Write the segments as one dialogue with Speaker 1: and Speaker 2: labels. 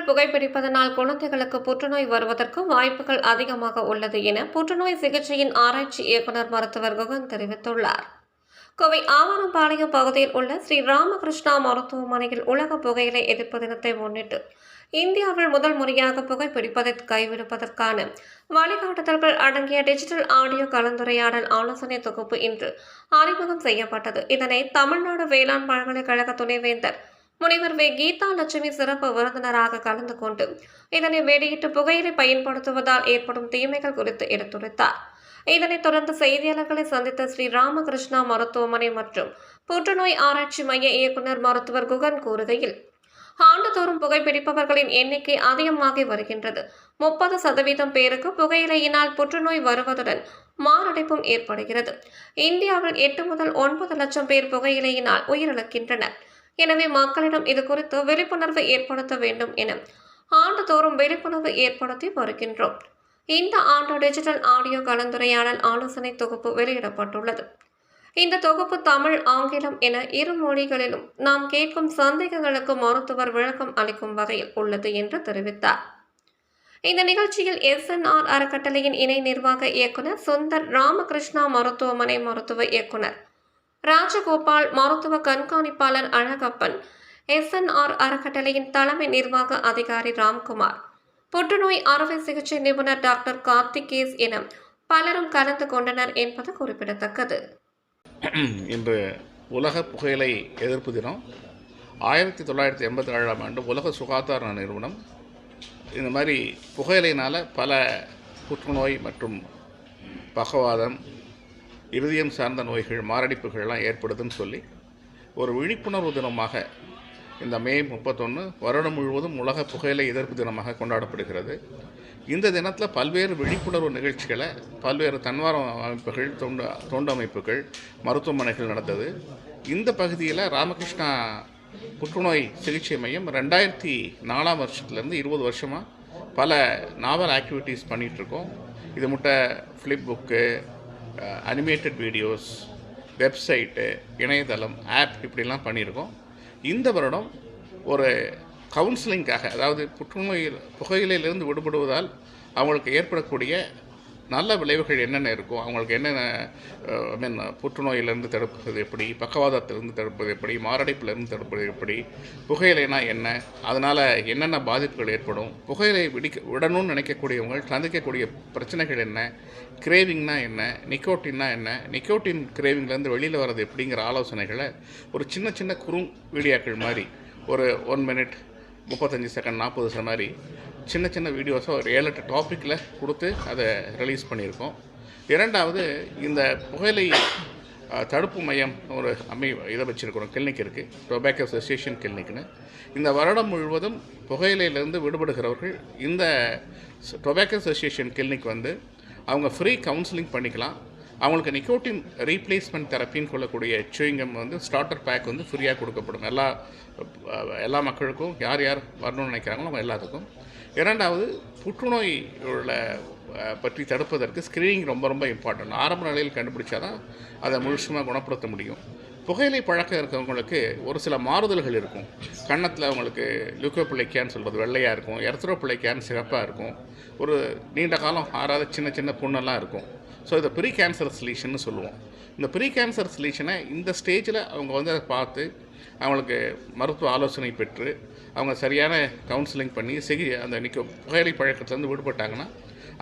Speaker 1: புகைப்பிடிப்பதனால் குழந்தைகளுக்கு புற்றுநோய் வருவதற்கு வாய்ப்புகள் அதிகமாக உள்ளது என புற்றுநோய் சிகிச்சையின் ஆராய்ச்சி இயக்குநர் மருத்துவர் குகன் தெரிவித்துள்ளார். கோவை ஆவாரம்பாளையம் பகுதியில் உள்ள ஸ்ரீ ராமகிருஷ்ணா மருத்துவமனையில் உலக புகையிலை எதிர்ப்பு தினத்தை முன்னிட்டு இந்தியாவில் முதல் முறையாக புகைப்பிடிப்பதை கைவிடுவதற்கான வழிகாட்டுதல்கள் அடங்கிய டிஜிட்டல் ஆடியோ கலந்துரையாடல் ஆலோசனை தொகுப்பு இன்று அறிமுகம் செய்யப்பட்டது. இதனை தமிழ்நாடு வேளாண் பல்கலைக்கழக துணைவேந்தர் முனைவர் வே. கீதா லட்சுமி சிறப்பு விருந்தினராக கலந்து கொண்டு இதனை வெளியிட்டு புகையிலை பயன்படுத்துவதால் ஏற்படும் தீமைகள் குறித்து எடுத்துரைத்தார். இதனைத் தொடர்ந்து செய்தியாளர்களை சந்தித்த ஸ்ரீ ராமகிருஷ்ணா மருத்துவமனை மற்றும் புற்றுநோய் ஆராய்ச்சி மைய இயக்குநர் மருத்துவர் குகன் கூறுகையில், ஆண்டுதோறும் புகைப்பிடிப்பவர்களின் எண்ணிக்கை அதிகமாகி வருகின்றது. 30% பேருக்கு புகையிலையினால் புற்றுநோய் வருவதுடன் மாரடைப்பும் ஏற்படுகிறது. இந்தியாவில் 8 முதல் 9 லட்சம் பேர் புகையிலையினால் உயிரிழக்கின்றனர். எனவே மக்களிடம் இது குறித்து விழிப்புணர்வு ஏற்படுத்த வேண்டும் என ஆண்டுதோறும் விழிப்புணர்வு ஏற்படுத்தி வருகின்றோம். இந்த ஆண்டு டிஜிட்டல் ஆடியோ கலந்துரையாடல் ஆலோசனை தொகுப்பு வெளியிடப்பட்டுள்ளது. இந்த தொகுப்பு தமிழ், ஆங்கிலம் என இரு மொழிகளிலும் நாம் கேட்கும் சந்தேகங்களுக்கு மருத்துவர் விளக்கம் அளிக்கும் வகையில் உள்ளது என்று தெரிவித்தார். இந்த நிகழ்ச்சியில் SNR அறக்கட்டளையின் இணை நிர்வாக இயக்குநர் சுந்தர், ராமகிருஷ்ணா மருத்துவமனை மருத்துவ இயக்குநர் ராஜகோபால், மருத்துவ கண்காணிப்பாளர் அழகப்பன், SNR அறக்கட்டளையின் தலைமை நிர்வாக அதிகாரி ராம்குமார், புற்றுநோய் அறுவை சிகிச்சை நிபுணர் டாக்டர் கார்த்திகேஸ் என பலரும் கலந்து கொண்டனர் என்பது குறிப்பிடத்தக்கது.
Speaker 2: இன்று உலக புகையிலை எதிர்ப்பு தினம். 1987ஆம் ஆண்டு உலக சுகாதார நிறுவனம் இந்த மாதிரி புகையிலையினால் பல புற்றுநோய் மற்றும் பக்கவாதம், இருதயம் சார்ந்த நோய்கள், மாரடைப்புகள்லாம் ஏற்படுதுன்னு சொல்லி ஒரு விழிப்புணர்வு தினமாக இந்த மே 31 வருடம் முழுவதும் உலக புகையிலை எதிர்ப்பு தினமாக கொண்டாடப்படுகிறது. இந்த தினத்தில் பல்வேறு விழிப்புணர்வு நிகழ்ச்சிகளை பல்வேறு தன்வார அமைப்புகள், தொண்டு அமைப்புகள், மருத்துவமனைகள் நடந்தது. இந்த பகுதியில் ராமகிருஷ்ணா புற்றுநோய் சிகிச்சை மையம் 2004ஆம் வருஷத்துலேருந்து 20 வருஷமாக பல நாவல் ஆக்டிவிட்டீஸ் பண்ணிகிட்ருக்கோம். இது முட்டை flip book, animated videos, website, இணையதளம், ஆப் இப்படிலாம் பண்ணியிருக்கோம். இந்த வருடம் ஒரு கவுன்சிலிங்காக, அதாவது புகையிலையிலிருந்து விடுபடுவதால் அவங்களுக்கு ஏற்படக்கூடிய நல்ல விளைவுகள் என்னென்ன இருக்கும், அவங்களுக்கு என்னென்ன புற்றுநோயிலிருந்து தடுப்பது எப்படி, பக்கவாதத்திலிருந்து தடுப்பது எப்படி, மாரடைப்பிலிருந்து தடுப்பது எப்படி, புகையிலைனா என்ன, அதனால் என்னென்ன பாதிப்புகள் ஏற்படும், புகையிலை விடணும்னு நினைக்கக்கூடியவங்க சந்திக்கக்கூடிய பிரச்சனைகள் என்ன, கிரேவிங்னா என்ன, நிக்கோட்டின்னா என்ன, நிக்கோட்டின் கிரேவிங்லேருந்து வெளியில் வர்றது எப்படிங்கிற ஆலோசனைகளை ஒரு சின்ன சின்ன வீடியோக்கள் மாதிரி ஒரு 1 மினிட், 35 செகண்ட், 40 செகண்ட் மாதிரி சின்ன சின்ன வீடியோஸை ஒரு 7-8 டாப்பிக்கில் கொடுத்து அதை ரிலீஸ் பண்ணியிருக்கோம். இரண்டாவது, இந்த புகையிலை தடுப்பு மையம் ஒரு இதை வச்சுருக்கிறோம், கிளினிக் இருக்குது, டொபாக்கோ அசோசியேஷன் கிளினிக்னு. இந்த வருடம் முழுவதும் புகையிலையிலேருந்து விடுபடுகிறவர்கள் இந்த டொபாக்கோ அசோசியேஷன் கிளினிக் வந்து அவங்க ஃப்ரீ கவுன்சிலிங் பண்ணிக்கலாம். அவங்களுக்கு நிக்கோட்டின் ரீப்ளேஸ்மெண்ட் தெரப்பின்னு கொள்ளக்கூடிய சூயிங்கம் வந்து ஸ்டார்டர் பேக் வந்து ஃப்ரீயாக கொடுக்கப்படும் எல்லா மக்களுக்கும், யார் யார் வரணும்னு நினைக்கிறாங்களோ அவங்க எல்லாத்துக்கும். இரண்டாவது, புற்றுநோய் பற்றி தடுப்பதற்கு ஸ்க்ரீனிங் ரொம்ப ரொம்ப இம்பார்ட்டன்ட். ஆரம்ப நிலையில் கண்டுபிடிச்சா தான் அதை முழுசுமாக குணப்படுத்த முடியும். புகையிலை பழக்கம் இருக்கிறவங்களுக்கு ஒரு சில மாறுதல்கள் இருக்கும். கன்னத்தில் அவங்களுக்கு லியூக்கோபிளைக்கான்னு சொல்கிறது வெள்ளையாக இருக்கும், எர்த்ரோபிளைக்கான்னு சிறப்பாக இருக்கும், ஒரு நீண்ட காலம் ஆறாத சின்ன சின்ன புண்ணெல்லாம் இருக்கும். ஸோ இதை ப்ரீ கேன்சர் சொல்யூஷன்னு சொல்லுவோம். இந்த ப்ரீ கேன்சர் சொல்யூஷனை இந்த ஸ்டேஜில் அவங்க வந்து அதை பார்த்து அவங்களுக்கு மருத்துவ ஆலோசனை பெற்று அவங்க சரியான கவுன்சிலிங் பண்ணி அந்த புகையிலை பழக்கத்துலேருந்து விடுபட்டாங்கன்னா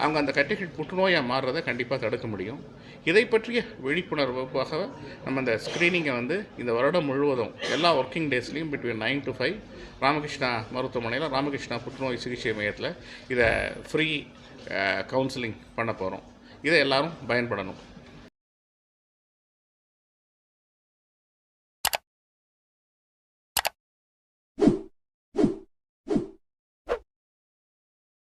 Speaker 2: அவங்க அந்த கட்டிகள் புற்றுநோயாக மாறுறதை கண்டிப்பாக தடுக்க முடியும். இதை பற்றிய விழிப்புணர்வுக்காக நம்ம இந்த ஸ்க்ரீனிங்கை வந்து இந்த வருடம் முழுவதும் எல்லா ஒர்க்கிங் டேஸ்லையும் பிட்வீன் 9 to 5 ராமகிருஷ்ணா மருத்துவமனையில், ராமகிருஷ்ணா புற்றுநோய் சிகிச்சை மையத்தில் இதை ஃப்ரீ கவுன்சிலிங் பண்ண போகிறோம். இதை எல்லாரும் பயன்படணும்.